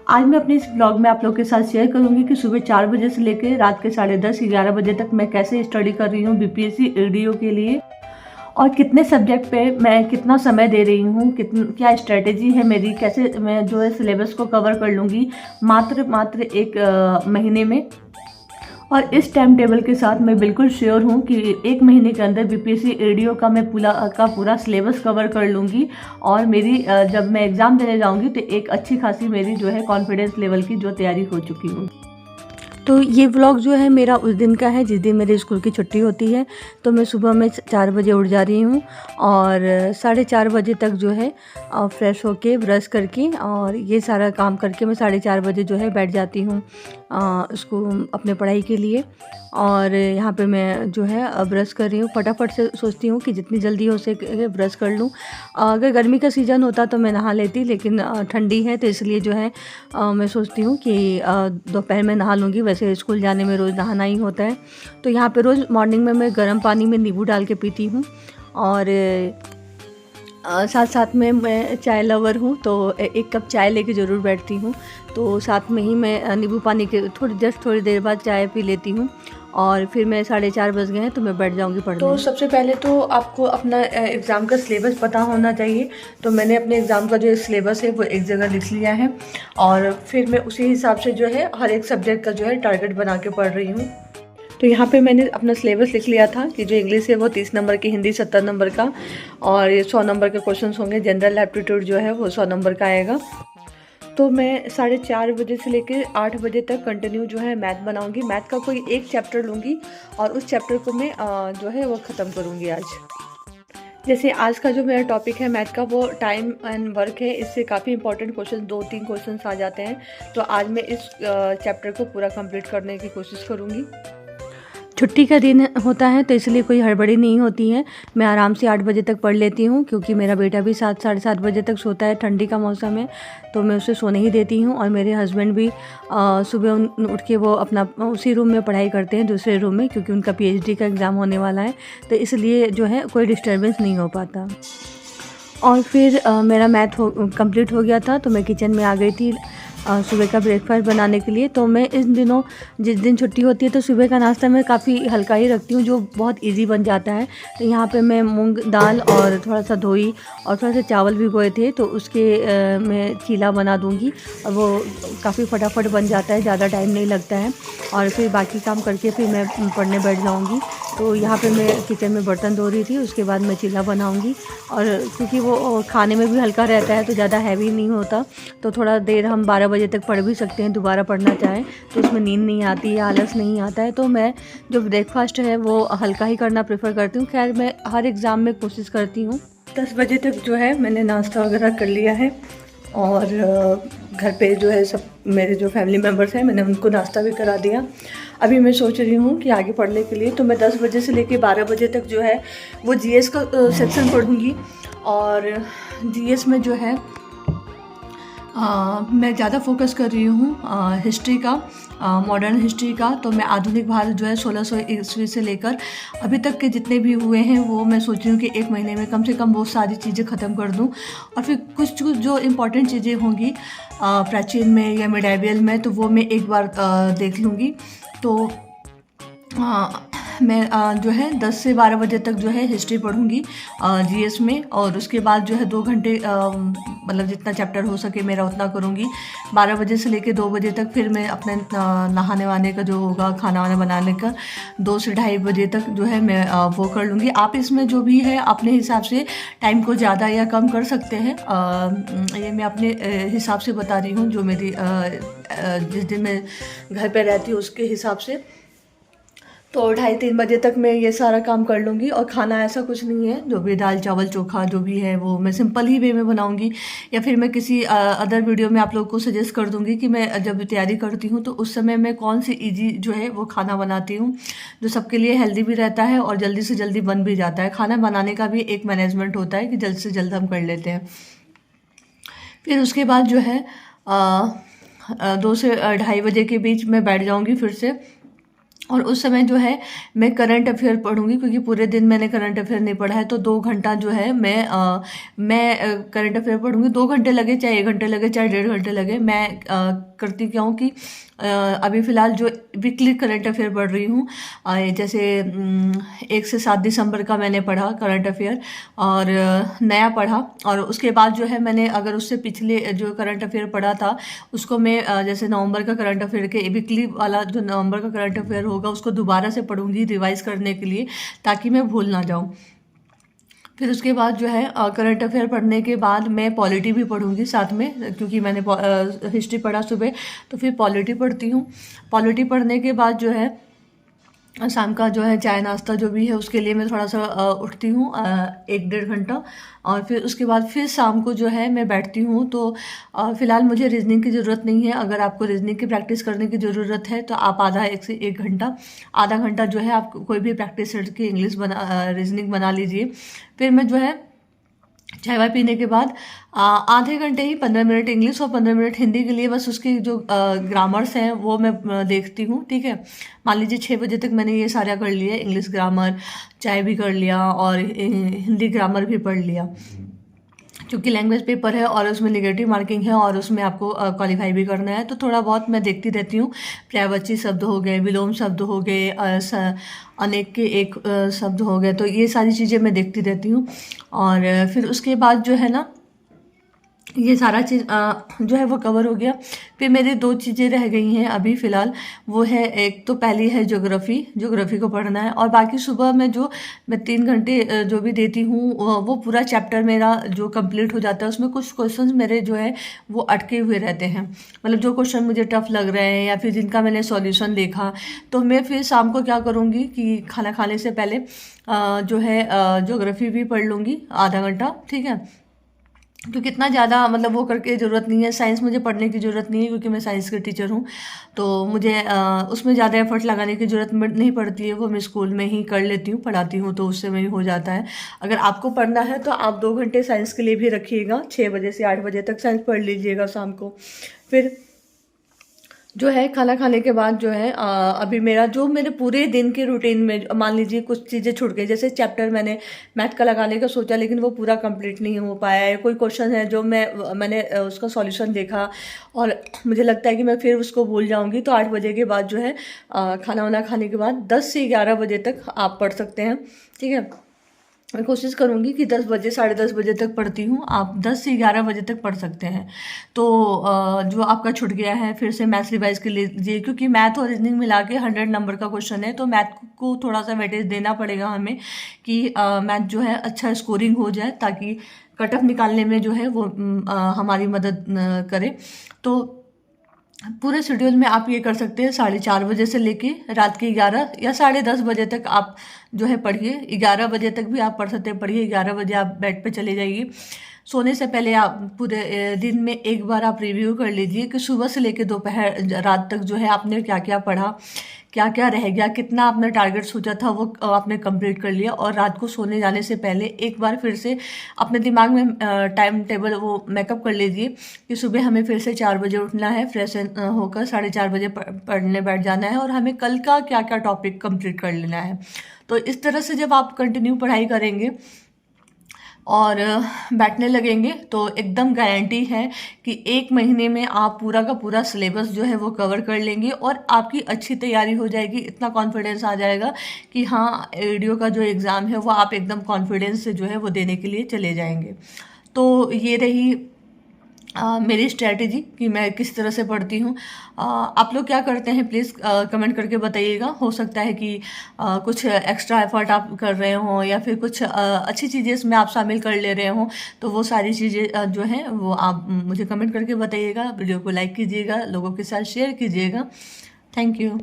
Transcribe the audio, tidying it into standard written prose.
आज मैं अपने इस ब्लॉग में आप लोग के साथ शेयर करूंगी कि सुबह 4 बजे से लेकर रात के 10:30-11 बजे तक मैं कैसे स्टडी कर रही हूँ बीपीएससी ईडीओ के लिए, और कितने सब्जेक्ट पे मैं कितना समय दे रही हूँ, क्या स्ट्रेटेजी है मेरी, कैसे मैं जो है सिलेबस को कवर कर लूँगी मात्र एक महीने में। और इस टाइम टेबल के साथ मैं बिल्कुल श्योर हूँ कि एक महीने के अंदर बीपीएससी ईडीओ का मैं पूरा सिलेबस कवर कर लूँगी, और मेरी जब मैं एग्ज़ाम देने जाऊँगी तो एक अच्छी खासी मेरी जो है कॉन्फिडेंस लेवल की जो तैयारी हो चुकी हूँ। तो ये व्लॉग जो है मेरा उस दिन का है जिस दिन मेरे स्कूल की छुट्टी होती है। तो मैं सुबह में 4 बजे उठ जा रही हूँ और 4:30 बजे तक जो है फ्रेश होके ब्रश करके और ये सारा काम करके मैं 4:30 बजे जो है बैठ जाती हूँ उसको अपने पढ़ाई के लिए। और यहाँ पे मैं जो है ब्रश कर रही हूँ, फटाफट से सोचती हूँ कि जितनी जल्दी हो सके ब्रश कर लूँ। अगर गर्मी का सीज़न होता तो मैं नहा लेती, लेकिन ठंडी है तो इसलिए जो है मैं सोचती हूँ कि दोपहर में नहा लूँगी। वैसे स्कूल जाने में रोज़ नहाना ही होता है। तो यहाँ पे रोज़ मॉर्निंग में मैं गर्म पानी में नींबू डाल के पीती हूँ, और साथ साथ में मैं चाय लवर हूँ तो एक कप चाय लेके ज़रूर बैठती हूँ। तो साथ में ही मैं नींबू पानी के थोड़ी देर बाद चाय पी लेती हूँ, और फिर मैं 4:30 बज गए हैं तो मैं बैठ जाऊँगी पढ़ने। तो सबसे पहले तो आपको अपना एग्ज़ाम का सिलेबस पता होना चाहिए। तो मैंने अपने एग्ज़ाम का जो सिलेबस है वो एक जगह लिख लिया है, और फिर मैं उसी हिसाब से जो है हर एक सब्जेक्ट का जो है टारगेट बना के पढ़ रही हूँ। तो यहाँ पे मैंने अपना सिलेबस लिख लिया था कि जो इंग्लिश है वो 30 नंबर की, हिंदी 70 नंबर का, और ये 100 नंबर के क्वेश्चंस होंगे। जनरल एप्टीट्यूड जो है वो 100 नंबर का आएगा। तो मैं 4:30 बजे से लेकर 8 बजे तक कंटिन्यू जो है मैथ बनाऊंगी। मैथ का कोई एक चैप्टर लूँगी और उस चैप्टर को मैं जो है वो ख़त्म करूँगी आज। जैसे आज का जो मेरा टॉपिक है मैथ का वो टाइम एंड वर्क है। इससे काफ़ी इंपॉर्टेंट क्वेश्चन 2-3 क्वेश्चन आ जाते हैं। तो आज मैं इस चैप्टर को पूरा कंप्लीट करने की कोशिश करूँगी। छुट्टी का दिन होता है तो इसलिए कोई हड़बड़ी नहीं होती है। मैं आराम से 8 बजे तक पढ़ लेती हूँ, क्योंकि मेरा बेटा भी 7-7:30 बजे तक सोता है। ठंडी का मौसम है तो मैं उसे सोने ही देती हूँ, और मेरे हस्बैंड भी सुबह उठ के वो अपना उसी रूम में पढ़ाई करते हैं, दूसरे रूम में, क्योंकि उनका पीएचडी का एग्ज़ाम होने वाला है। तो इसलिए जो है कोई डिस्टर्बेंस नहीं हो पाता। और फिर मेरा मैथ कंप्लीट हो गया था तो मैं किचन में आ गई थी सुबह का ब्रेकफास्ट बनाने के लिए। तो मैं इन दिनों जिस दिन छुट्टी होती है तो सुबह का नाश्ता मैं काफ़ी हल्का ही रखती हूँ, जो बहुत इजी बन जाता है। तो यहाँ पे मैं मूंग दाल और थोड़ा सा धोई और थोड़ा सा चावल भिगोए थे, तो उसके मैं चीला बना दूँगी, और वो काफ़ी फटाफट बन जाता है, ज़्यादा टाइम नहीं लगता है। और फिर बाकी काम करके फिर मैं पढ़ने बैठ जाऊँगी। तो यहाँ पे मैं किचन में बर्तन धो रही थी, उसके बाद मैं चीला बनाऊँगी। और क्योंकि वो खाने में भी हल्का रहता है तो ज़्यादा हैवी नहीं होता, तो थोड़ा देर हम 12 बजे तक पढ़ भी सकते हैं। दोबारा पढ़ना चाहें तो उसमें नींद नहीं आती या आलस नहीं आता है। तो मैं जो ब्रेकफास्ट है वो हल्का ही करना प्रेफर करती हूँ। खैर मैं हर एग्ज़ाम में कोशिश करती हूँ। 10 बजे तक जो है मैंने नाश्ता वगैरह कर लिया है, और घर पे जो है सब मेरे जो फैमिली मेम्बर्स हैं मैंने उनको नाश्ता भी करा दिया। अभी मैं सोच रही हूँ कि आगे पढ़ने के लिए तो मैं 10 बजे से लेकर 12 बजे तक जो है वो जीएस का सेक्शन पढ़ूँगी। और जीएस में जो है मैं ज़्यादा फोकस कर रही हूँ हिस्ट्री का, मॉडर्न हिस्ट्री का। तो मैं आधुनिक भारत जो है 1600 ईस्वी से लेकर अभी तक के जितने भी हुए हैं वो मैं सोच रही हूँ कि एक महीने में कम से कम वो सारी चीज़ें ख़त्म कर दूँ। और फिर कुछ जो इम्पॉर्टेंट चीज़ें होंगी प्राचीन में या मिडाइवल में, तो वो मैं एक बार देख लूँगी। तो मैं जो है 10 से 12 बजे तक जो है हिस्ट्री पढ़ूँगी जीएस में, और उसके बाद जो है 2 घंटे मतलब जितना चैप्टर हो सके मेरा उतना करूँगी। 12 बजे से लेकर 2 बजे तक फिर मैं अपने नहाने वाने का जो होगा, खाना वाना बनाने का 2 से 2:30 बजे तक जो है मैं वो कर लूँगी। आप इसमें जो भी है अपने हिसाब से टाइम को ज़्यादा या कम कर सकते हैं। ये मैं अपने हिसाब से बता रही हूँ, जो मेरी जिस दिन मैं घर पर रहती हूँ उसके हिसाब से। तो 2:30-3 बजे तक मैं ये सारा काम कर लूँगी। और खाना ऐसा कुछ नहीं है, जो भी दाल चावल चोखा जो भी है वो मैं सिंपल ही वे में बनाऊँगी, या फिर मैं किसी अदर वीडियो में आप लोग को सजेस्ट कर दूँगी कि मैं जब तैयारी करती हूँ तो उस समय मैं कौन सी ईजी जो है वो खाना बनाती हूँ, जो सबके लिए हेल्दी भी रहता है और जल्दी से जल्दी बन भी जाता है। खाना बनाने का भी एक मैनेजमेंट होता है कि जल्द से जल्द हम कर लेते हैं। फिर उसके बाद जो है 2 से 2:30 बजे के बीच मैं बैठ जाऊँगी फिर से और उस समय जो है मैं करंट अफेयर पढ़ूंगी, क्योंकि पूरे दिन मैंने करंट अफेयर नहीं पढ़ा है। तो 2 घंटा जो है मैं करंट अफेयर पढ़ूंगी। 2 घंटे लगे चाहे 1 घंटे लगे चाहे 1.5 घंटे लगे, मैं करती क्या हूँ कि अभी फ़िलहाल जो वीकली करंट अफेयर पढ़ रही हूँ, जैसे 1 से 7 दिसंबर का मैंने पढ़ा करंट अफेयर, और नया पढ़ा। और उसके बाद जो है मैंने अगर उससे पिछले जो करंट अफेयर पढ़ा था उसको मैं जैसे नवंबर का करंट अफेयर के वीकली वाला जो नवंबर का करंट अफेयर होगा उसको दोबारा से पढ़ूंगी रिवाइज करने के लिए, ताकि मैं भूल ना जाऊँ। फिर उसके बाद जो है करंट अफेयर पढ़ने के बाद मैं पॉलिटी भी पढ़ूंगी साथ में, क्योंकि मैंने हिस्ट्री पढ़ा सुबह, तो फिर पॉलिटी पढ़ती हूँ। पॉलिटी पढ़ने के बाद जो है शाम का जो है चाय नाश्ता जो भी है उसके लिए मैं थोड़ा सा उठती हूँ 1-1.5 घंटा, और फिर उसके बाद फिर शाम को जो है मैं बैठती हूँ। तो फ़िलहाल मुझे रीजनिंग की ज़रूरत नहीं है। अगर आपको रीजनिंग की प्रैक्टिस करने की ज़रूरत है तो आप आधा 1 से 1 घंटा, आधा घंटा जो है आप कोई भी प्रैक्टिस सेट की इंग्लिश रीजनिंग बना लीजिए। फिर मैं जो है चाय वाय पीने के बाद आधे घंटे ही 15 मिनट इंग्लिश और 15 मिनट हिंदी के लिए बस उसकी जो ग्रामर्स हैं वो मैं देखती हूँ, ठीक है। मान लीजिए 6 बजे तक मैंने ये सारा कर लिया, इंग्लिश ग्रामर, चाय भी कर लिया और हिंदी ग्रामर भी पढ़ लिया। क्योंकि लैंग्वेज पेपर है और उसमें नेगेटिव मार्किंग है और उसमें आपको क्वालिफाई भी करना है, तो थोड़ा बहुत मैं देखती रहती हूँ। पर्यायवाची शब्द हो गए, विलोम शब्द हो गए, अनेक के एक शब्द हो गए, तो ये सारी चीज़ें मैं देखती रहती हूँ। और फिर उसके बाद जो है ना ये सारा चीज़ जो है वो कवर हो गया। फिर मेरी 2 चीज़ें रह गई हैं अभी फ़िलहाल, वो है एक तो पहली है ज्योग्राफ़ी को पढ़ना है, और बाकी सुबह में जो मैं 3 घंटे जो भी देती हूँ वो पूरा चैप्टर मेरा जो कंप्लीट हो जाता है। उसमें कुछ क्वेश्चंस मेरे जो है वो अटके हुए रहते हैं, मतलब जो क्वेश्चन मुझे टफ लग रहे हैं या फिर जिनका मैंने सॉल्यूशन देखा, तो मैं फिर शाम को क्या करूँगी कि खाना खाने से पहले जो है ज्योग्राफ़ी भी पढ़ लूँगी आधा घंटा, ठीक है। तो कितना ज़्यादा मतलब वो करके ज़रूरत नहीं है। साइंस मुझे पढ़ने की ज़रूरत नहीं है, क्योंकि मैं साइंस की टीचर हूँ, तो मुझे उसमें ज़्यादा एफर्ट लगाने की ज़रूरत नहीं पड़ती है। वो मैं स्कूल में ही कर लेती हूँ, पढ़ाती हूँ, तो उससे में ही हो जाता है। अगर आपको पढ़ना है तो आप 2 घंटे साइंस के लिए भी रखिएगा, 6 बजे से 8 बजे तक साइंस पढ़ लीजिएगा शाम को। फिर जो है खाना खाने के बाद जो है अभी मेरा जो मेरे पूरे दिन के रूटीन में मान लीजिए कुछ चीज़ें छूट गई, जैसे चैप्टर मैंने मैथ का लगाने का सोचा लेकिन वो पूरा कंप्लीट नहीं हो पाया है। कोई क्वेश्चन है जो मैंने उसका सॉल्यूशन देखा और मुझे लगता है कि मैं फिर उसको भूल जाऊंगी, तो 8 बजे के बाद जो है खाना वाना खाने के बाद 10 से 11 बजे तक आप पढ़ सकते हैं, ठीक है। मैं कोशिश करूँगी कि 10 बजे 10:30 बजे तक पढ़ती हूँ, आप 10 से 11 बजे तक पढ़ सकते हैं। तो जो आपका छूट गया है फिर से मैथ्स रिवाइज कर लीजिए, क्योंकि मैथ और रीजनिंग मिला के 100 नंबर का क्वेश्चन है, तो मैथ को थोड़ा सा वेटेज देना पड़ेगा हमें कि मैथ जो है अच्छा स्कोरिंग हो जाए, ताकि कट ऑफ निकालने में जो है वो हमारी मदद करे। तो पूरे शेड्यूल में आप ये कर सकते हैं 4:30 बजे से लेके रात के 11 या 10:30 बजे तक आप जो है पढ़िए। 11 बजे तक भी आप पढ़ सकते हैं, पढ़िए। 11 बजे आप बेड पे चले जाइए। सोने से पहले आप पूरे दिन में एक बार आप रिव्यू कर लीजिए कि सुबह से लेके दोपहर रात तक जो है आपने क्या क्या पढ़ा, क्या क्या रह गया, कितना आपने टारगेट सोचा था वो आपने कंप्लीट कर लिया। और रात को सोने जाने से पहले एक बार फिर से अपने दिमाग में टाइम टेबल वो मेकअप कर लीजिए कि सुबह हमें फिर से 4 बजे उठना है, फ्रेश होकर 4:30 बजे पढ़ने बैठ जाना है और हमें कल का क्या क्या टॉपिक कंप्लीट कर लेना है। तो इस तरह से जब आप कंटिन्यू पढ़ाई करेंगे और बैठने लगेंगे तो एकदम गारंटी है कि 1 महीने में आप पूरा का पूरा सिलेबस जो है वो कवर कर लेंगे और आपकी अच्छी तैयारी हो जाएगी। इतना कॉन्फिडेंस आ जाएगा कि हाँ, एडीओ का जो एग्ज़ाम है वो आप एकदम कॉन्फिडेंस से जो है वो देने के लिए चले जाएंगे। तो ये रही मेरी स्ट्रैटेजी कि मैं किस तरह से पढ़ती हूँ। आप लोग क्या करते हैं प्लीज़ कमेंट करके बताइएगा। हो सकता है कि कुछ एक्स्ट्रा एफर्ट आप कर रहे हों या फिर कुछ अच्छी चीज़ें इसमें आप शामिल कर ले रहे हों, तो वो सारी चीज़ें जो हैं वो आप मुझे कमेंट करके बताइएगा। वीडियो को लाइक कीजिएगा, लोगों के साथ शेयर कीजिएगा। Thank you.